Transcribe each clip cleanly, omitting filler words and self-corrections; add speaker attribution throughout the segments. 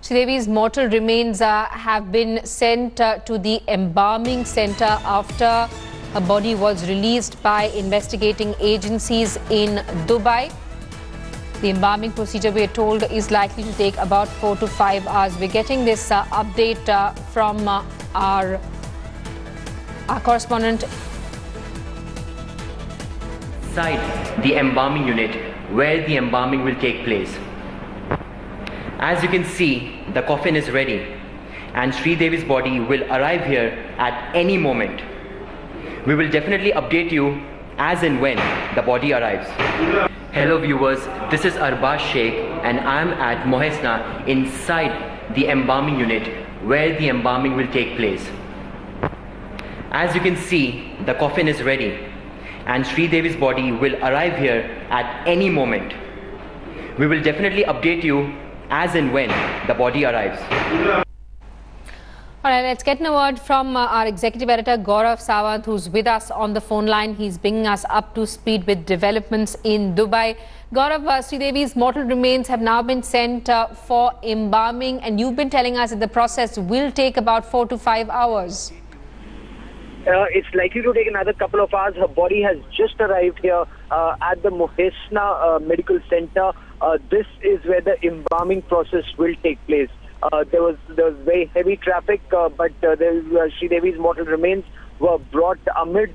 Speaker 1: Sridevi's mortal remains have been sent to the embalming center after her body was released by investigating agencies in Dubai. The embalming procedure, we are told, is likely to take about 4 to 5 hours. We're getting this update from our correspondent.
Speaker 2: Inside the embalming unit where the embalming will take place. As you can see, the coffin is ready and Sridevi's body will arrive here at any moment. We will definitely update you as and when the body arrives. Hello viewers, this is Arbaz Sheikh and I am at Mohesna inside the embalming unit where the embalming will take place. As you can see, the coffin is ready and Sridevi's body will arrive here at any moment. We will definitely update you as and when the body arrives.
Speaker 1: All right, let's get a word from our executive editor Gaurav Sawant, who's with us on the phone line. He's bringing us up to speed with developments in Dubai. Gaurav, Sridevi's mortal remains have now been sent for embalming, and you've been telling us that the process will take about 4 to 5 hours.
Speaker 3: It's likely to take another couple of hours. Her body has just arrived here at the Mohesna Medical Center. This is where the embalming process will take place. There was very heavy traffic, but Sridevi's mortal remains were brought amid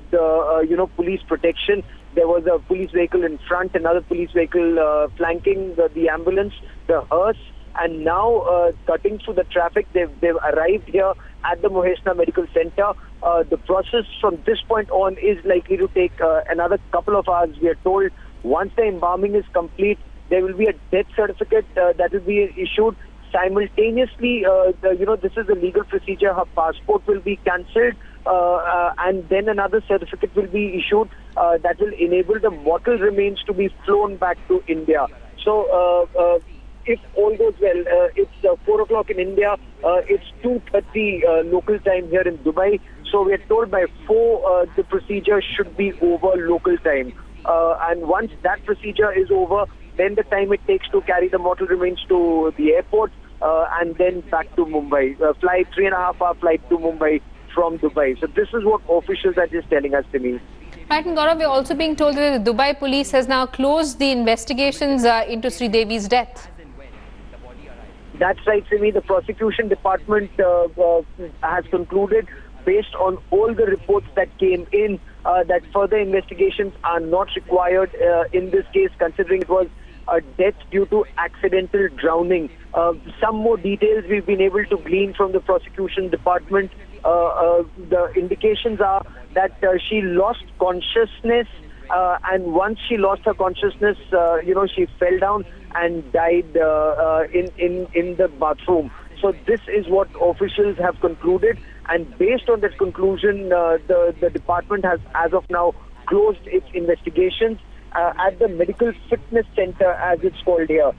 Speaker 3: police protection. There was a police vehicle in front, another police vehicle flanking the ambulance, the hearse, and now cutting through the traffic. They've arrived here at the Mohesna Medical Center. The process from this point on is likely to take another couple of hours. We are told once the embalming is complete, there will be a death certificate that will be issued. Simultaneously, this is a legal procedure. Her passport will be cancelled, and then another certificate will be issued that will enable the mortal remains to be flown back to India. So, if all goes well, it's 4 o'clock in India. It's 2:30 local time here in Dubai. So we are told by 4 the procedure should be over local time. And once that procedure is over, then the time it takes to carry the mortal remains to the airport and then back to Mumbai. Flight 3.5-hour flight to Mumbai from Dubai. So this is what officials are just telling us to me.
Speaker 1: Right, and Gaurav, we're also being told that the Dubai police has now closed the investigations into Sridevi's death.
Speaker 3: That's right, Simi. The prosecution department has concluded, based on all the reports that came in, that further investigations are not required in this case, considering it was a death due to accidental drowning. Some more details we've been able to glean from the prosecution department. The indications are that she lost consciousness, and once she lost her consciousness, she fell down and died in the bathroom. So this is what officials have concluded, and based on that conclusion, the department has, as of now, closed its investigations at the Medical Fitness Center, as it's called here.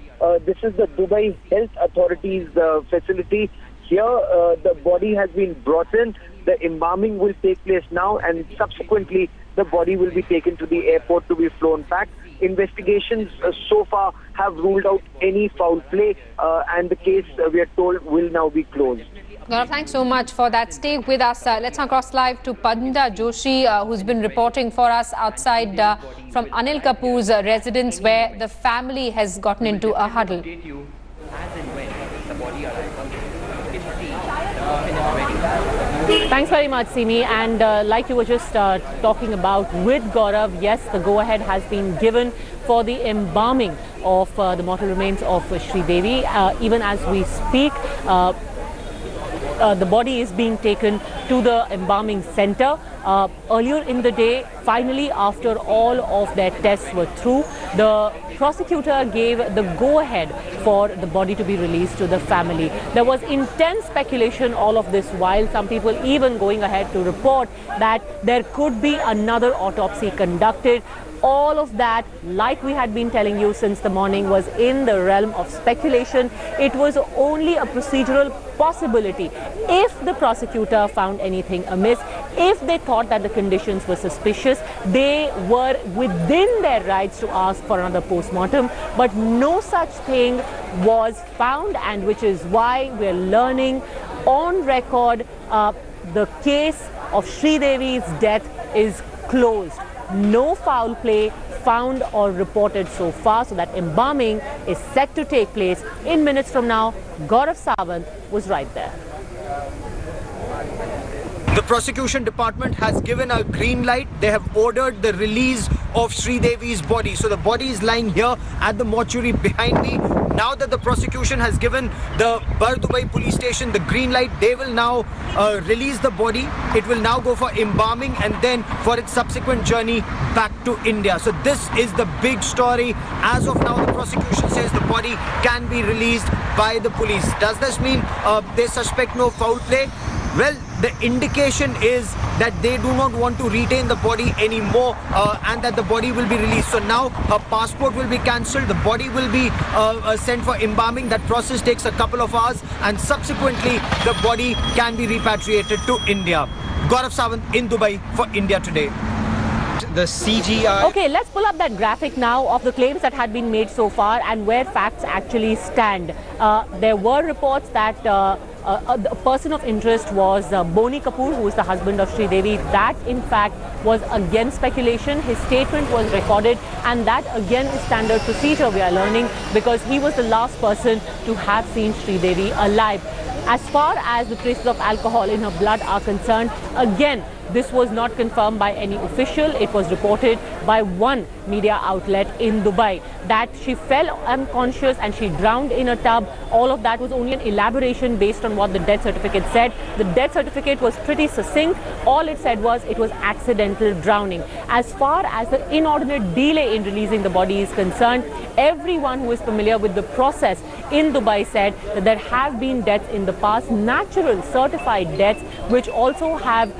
Speaker 3: This is the Dubai Health Authority's facility. Here, the body has been brought in. The embalming will take place now, and subsequently, the body will be taken to the airport to be flown back. Investigations so far have ruled out any foul play, and the case, we are told, will now be closed.
Speaker 1: Gaurav, thanks so much for that. Stay with us. Let's now cross live to Padmita Joshi, who's been reporting for us outside from Anil Kapoor's residence, where the family has gotten into a huddle.
Speaker 4: Thanks very much, Simi. And like you were just talking about with Gaurav, yes, the go-ahead has been given for the embalming of the mortal remains of Sridevi. Even as we speak, the body is being taken to the embalming center. Earlier in the day, finally, after all of their tests were through, the prosecutor gave the go-ahead for the body to be released to the family. There was intense speculation all of this while, some people even going ahead to report that there could be another autopsy conducted. All of that, like we had been telling you since the morning, was in the realm of speculation. It was only a procedural possibility. If the prosecutor found anything amiss, If they thought that the conditions were suspicious, they were within their rights to ask for another post-mortem, but no such thing was found, and which is why we're learning on record the case of Sridevi's death is closed. No foul play found or reported so far, so that embalming is set to take place in minutes from now. Gaurav Sawant was right there.
Speaker 5: The prosecution department has given a green light. They have ordered the release of Sridevi's body. So the body is lying here at the mortuary behind me. Now that the prosecution has given the Dubai police station the green light, they will now release the body. It will now go for embalming and then for its subsequent journey back to India. So this is the big story. As of now, the prosecution says the body can be released by the police. Does this mean they suspect no foul play? Well, the indication is that they do not want to retain the body anymore and that the body will be released. So now her passport will be cancelled, the body will be sent for embalming. That process takes a couple of hours and subsequently the body can be repatriated to India. Gaurav Sawant in Dubai for India Today.
Speaker 6: The CGI.
Speaker 4: Okay, let's pull up that graphic now of the claims that had been made so far and where facts actually stand. There were reports that a person of interest was Boni Kapoor, who is the husband of Sridevi. That, in fact, was again speculation. His statement was recorded, and that again is standard procedure, we are learning, because he was the last person to have seen Sridevi alive. As far as the traces of alcohol in her blood are concerned, again, this was not confirmed by any official. It was reported by one media outlet in Dubai that she fell unconscious and she drowned in a tub. All of that was only an elaboration based on what the death certificate said. The death certificate was pretty succinct. All it said was it was accidental drowning. As far as the inordinate delay in releasing the body is concerned, everyone who is familiar with the process in Dubai said that there have been deaths in the past, natural certified deaths, which also have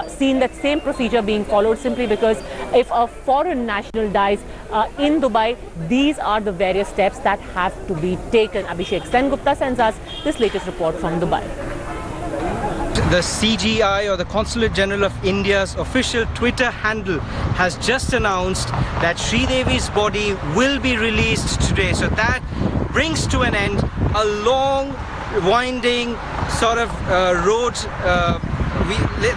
Speaker 4: seen that same procedure being followed, simply because if a foreign national dies in Dubai, these are the various steps that have to be taken. Abhishek Sengupta sends us this latest report from Dubai.
Speaker 6: The CGI, or the Consulate General of India's official Twitter handle, has just announced that Sridevi's body will be released today. So that brings to an end a long, winding sort of road.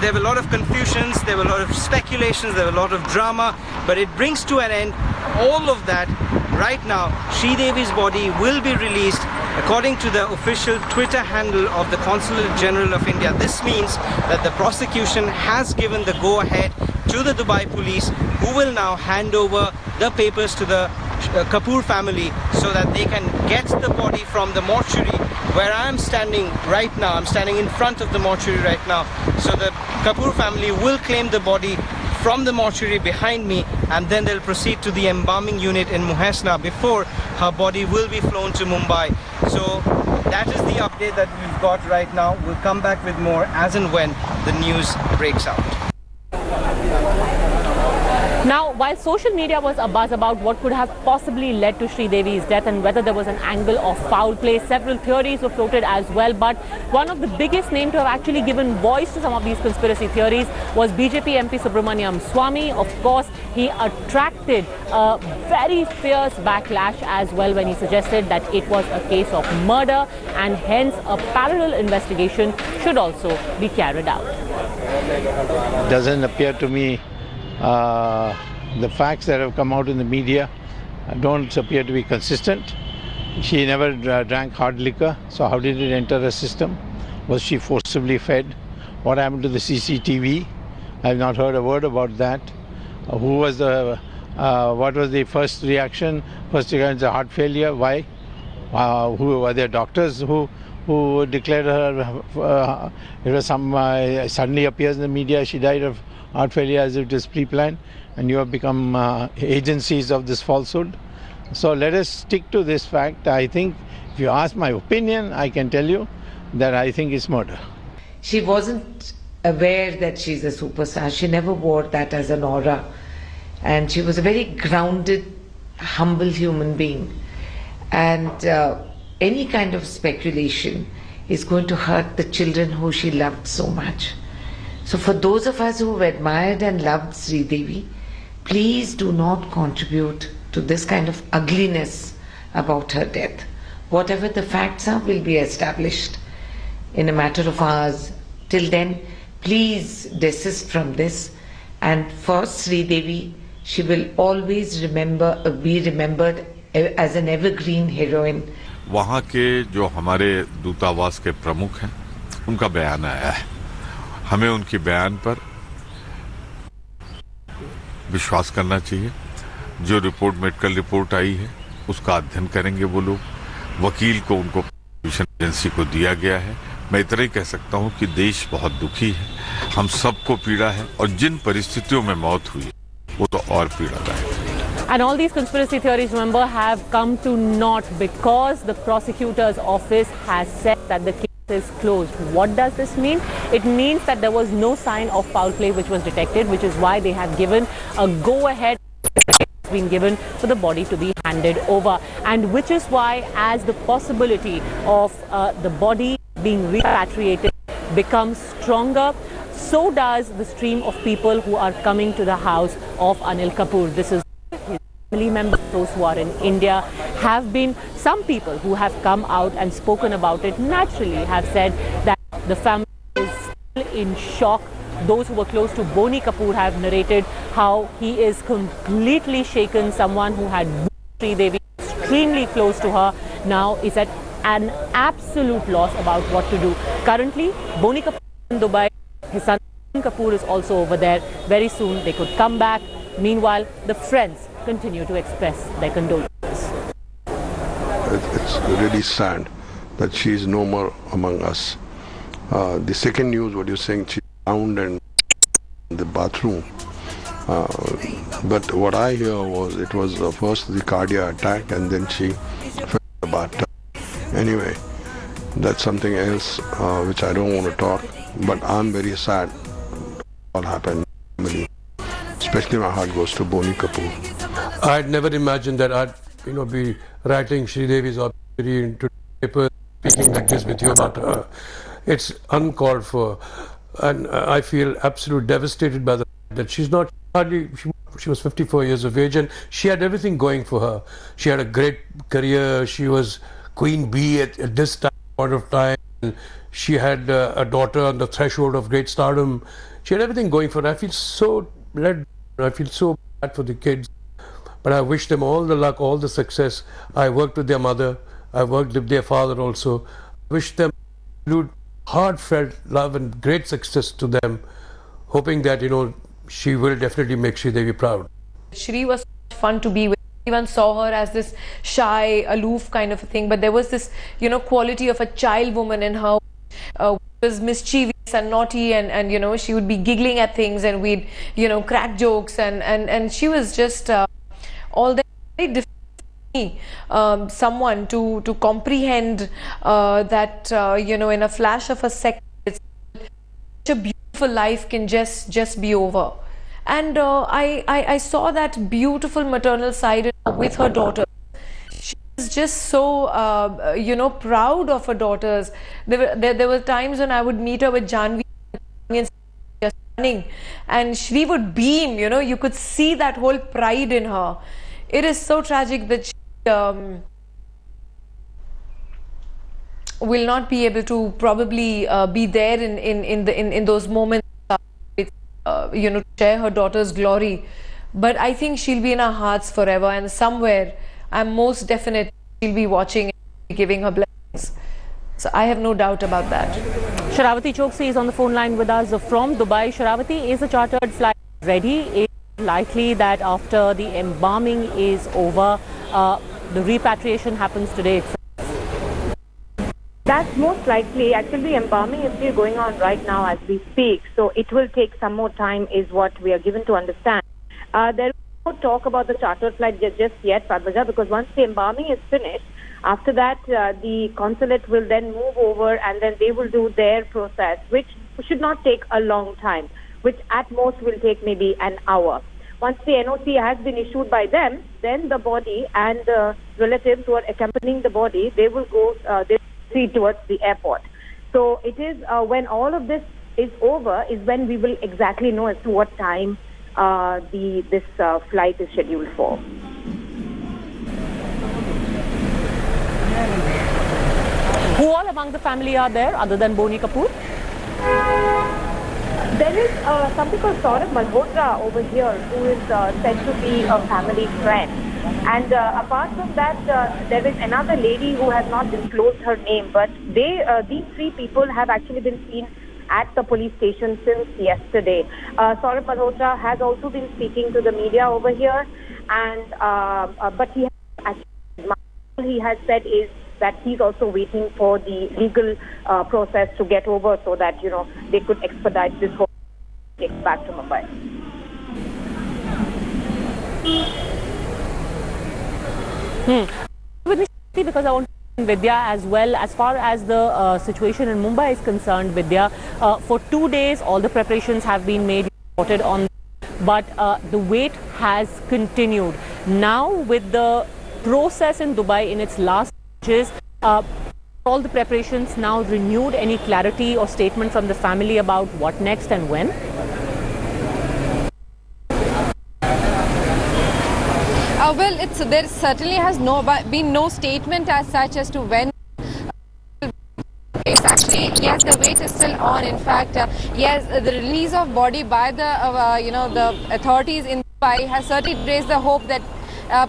Speaker 6: There were a lot of confusions, there were a lot of speculations, there were a lot of drama, but it brings to an end all of that. Right now, Sridevi's body will be released according to the official Twitter handle of the Consulate General of India. This means that the prosecution has given the go-ahead to the Dubai police, who will now hand over the papers to the Kapoor family so that they can get the body from the mortuary where I am standing right now. I'm standing in front of the mortuary right now. So the Kapoor family will claim the body from the mortuary behind me, and then they'll proceed to the embalming unit in Muhesna before her body will be flown to Mumbai. So that is the update that we've got right now. We'll come back with more as and when the news breaks out.
Speaker 4: Now, while social media was abuzz about what could have possibly led to Sridevi's death and whether there was an angle of foul play, several theories were floated as well. But one of the biggest names to have actually given voice to some of these conspiracy theories was BJP MP Subramaniam Swamy. Of course, he attracted a very fierce backlash as well when he suggested that it was a case of murder and hence a parallel investigation should also be carried out.
Speaker 7: Doesn't appear to me. The facts that have come out in the media don't appear to be consistent. She never drank hard liquor, so how did it enter the system? Was she forcibly fed? What happened to the CCTV? I have not heard a word about that. Who was the? What was the first reaction? First reaction is a heart failure. Why? Who were there? Doctors who declared her? It was some suddenly appears in the media she died of heart failure as if it is pre-planned, and you have become agencies of this falsehood. So let us stick to this fact. I think, if you ask my opinion, I can tell you that I think it's murder.
Speaker 8: She wasn't aware that she's a superstar. She never wore that as an aura. And she was a very grounded, humble human being. And any kind of speculation is going to hurt the children who she loved so much. So for those of us who have admired and loved Sridevi, please do not contribute to this kind of ugliness about her death. Whatever the facts are will be established in a matter of hours. Till then, please desist from this. And for Sridevi, she will always be remembered as an evergreen heroine.
Speaker 9: वहाँ के जो हमारे दूतावास के प्रमुख हैं, उनका बयान आया है। हमें उनकी बयान पर विश्वास करना चाहिए। जो रिपोर्ट, मेडिकल रिपोर्ट आई है, उसका अध्ययन करेंगे वो लोग। वकील को उनको प्रोसेक्यूशन एजेंसी को दिया गया है। मैं इतना ही कह सकता हूँ कि देश बहुत दुखी है, हम सबको पीड़ा है, और जिन परिस्थितियों में मौत हुई वो तो और पीड़ादायक है।
Speaker 4: And all these conspiracy theories, remember, have come to naught because the prosecutor's office has said that the case is closed. What does this mean? It means that there was no sign of foul play which was detected, which is why they have given a go-ahead been given for the body to be handed over, and which is why, as the possibility of the body being repatriated becomes stronger, so does the stream of people who are coming to the house of Anil Kapoor. This is family members, those who are in India, have been some people who have come out and spoken about it, naturally have said that the family is still in shock. Those who were close to Boney Kapoor have narrated how he is completely shaken. Someone who had Sridevi extremely close to her now is at an absolute loss about what to do. Currently, Boney Kapoor is in Dubai. His son Kapoor is also over there. Very soon they could come back. Meanwhile, the friends continue to express their condolences.
Speaker 10: It's really sad that she is no more among us. The second news, what you're saying, she found in the bathroom. But what I hear was it was first the cardiac attack and then she fell in the bathtub. Anyway, that's something else which I don't want to talk. But I'm very sad what happened. Especially my heart goes to Boney Kapoor.
Speaker 11: I'd never imagined that I'd be writing Sridevi's obituary into paper, speaking like this with you about her. It's uncalled for, and I feel absolutely devastated by the fact that she's not she was 54 years of age and she had everything going for her. She had a great career. She was Queen Bee at this point of time. She had a daughter on the threshold of great stardom. She had everything going for her. I feel so I feel so bad for the kids, but I wish them all the luck, all the success. I worked with their mother. I worked with their father also. I wish them heartfelt love and great success to them, hoping that she will definitely make Sridevi proud.
Speaker 12: Shri was fun to be with. Everyone saw her as this shy, aloof kind of a thing, but there was this quality of a child woman in her, was mischievous and naughty, and she would be giggling at things, and we'd crack jokes, and she was just all that very different. Someone to comprehend that in a flash of a second, it's such a beautiful life can just be over. And I saw that beautiful maternal side with her daughter. She was just so proud of her daughters. There were times when I would meet her with Janvi and just running, and Shri would beam. You could see that whole pride in her. It is so tragic that she will not be able to probably be there in those moments. To share her daughter's glory, but I think she'll be in our hearts forever, and somewhere I'm most definite she'll be watching and giving her blessings. So I have no doubt about that.
Speaker 4: Sharavati Choksi is on the phone line with us from Dubai. Sharavati, is a chartered flight ready? Is it likely that after the embalming is over, the repatriation happens today itself?
Speaker 13: That's most likely. Actually, embalming is still going on right now as we speak, so it will take some more time is what we are given to understand. There is no talk about the charter flight just yet, Padmaja, because once the embalming is finished, after that the consulate will then move over and then they will do their process, which should not take a long time, which at most will take maybe an hour. Once the NOC has been issued by them, then the body and the relatives who are accompanying the body, they will go towards the airport. So it is when all of this is over is when we will exactly know as to what time this flight is scheduled for.
Speaker 4: Who all among the family are there other than Boni Kapoor?
Speaker 13: There is something called Saurabh Malhotra over here who is said to be a family friend. And apart from that, there is another lady who has not disclosed her name, but these three people have actually been seen at the police station since yesterday. Saurabh Malhotra has also been speaking to the media over here, and but he has said is that he's also waiting for the legal process to get over so that they could expedite this whole case back to Mumbai.
Speaker 4: With me, because I want to Vidya as well. As far as the situation in Mumbai is concerned, Vidya, for 2 days all the preparations have been made, reported on, but the wait has continued. Now with the process in Dubai in its last stages, all the preparations now renewed. Any clarity or statement from the family about what next and when?
Speaker 1: Well, there certainly has been no statement as such as to when. Actually, yes, the wait is still on. In fact, yes, the release of body by the the authorities in Dubai has certainly raised the hope that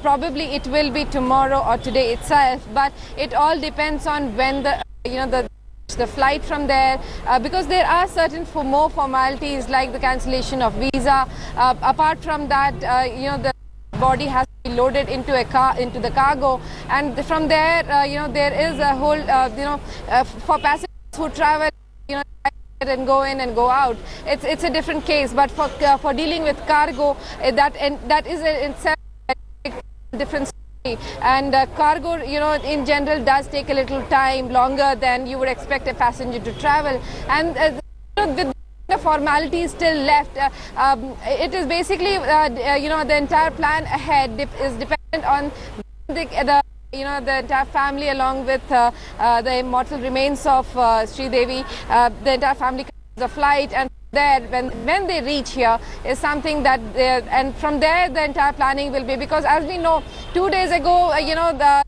Speaker 1: probably it will be tomorrow or today itself. But it all depends on when the flight from there, because there are certain more formalities like the cancellation of visa. Apart from that, the body has to be loaded into into the cargo, and from there there is a whole for passengers who travel and go in and go out, it's a different case. But for dealing with cargo, that is in itself a different story. And cargo in general does take a little time, longer than you would expect a passenger to travel. And with the formalities still left, it is basically the entire plan ahead is dependent on the entire family, along with the immortal remains of Sridevi. The entire family comes the flight, and there when they reach here is something that and from there the entire planning will be, because as we know 2 days ago the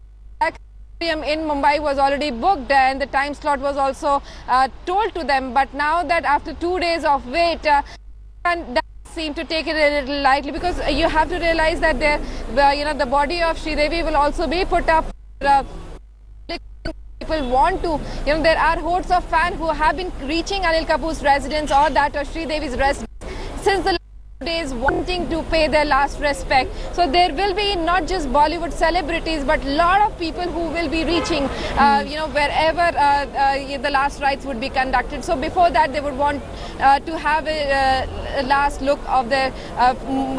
Speaker 1: in Mumbai was already booked and the time slot was also told to them. But now that after 2 days of wait, and that seem to take it a little lightly, because you have to realize that the body of Sridevi will also be put up. People want to, there are hordes of fans who have been reaching Anil Kapoor's residence or that of Sridevi's residence since the days, wanting to pay their last respect. So there will be not just Bollywood celebrities, but a lot of people who will be reaching wherever the last rites would be conducted. So before that they would want to have a last look of their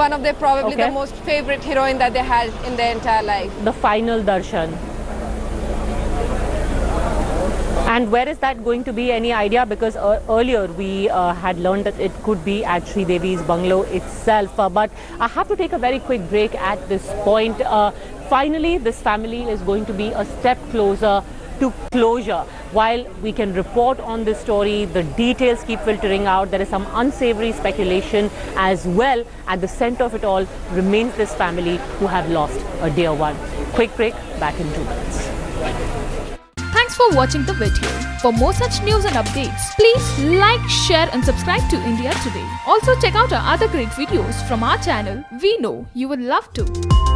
Speaker 1: one of their probably the most favorite heroine that they had in their entire life.
Speaker 4: The final darshan. And where is that going to be? Any idea? Because earlier we had learned that it could be at Sridevi's bungalow itself. But I have to take a very quick break at this point. Finally, this family is going to be a step closer to closure. While we can report on this story, the details keep filtering out. There is some unsavory speculation as well. At the center of it all remains this family who have lost a dear one. Quick break, back in 2 minutes.
Speaker 14: Thanks for watching the video. For more such news and updates, please like, share and subscribe to India Today. Also check out our other great videos from our channel. We know you will love to.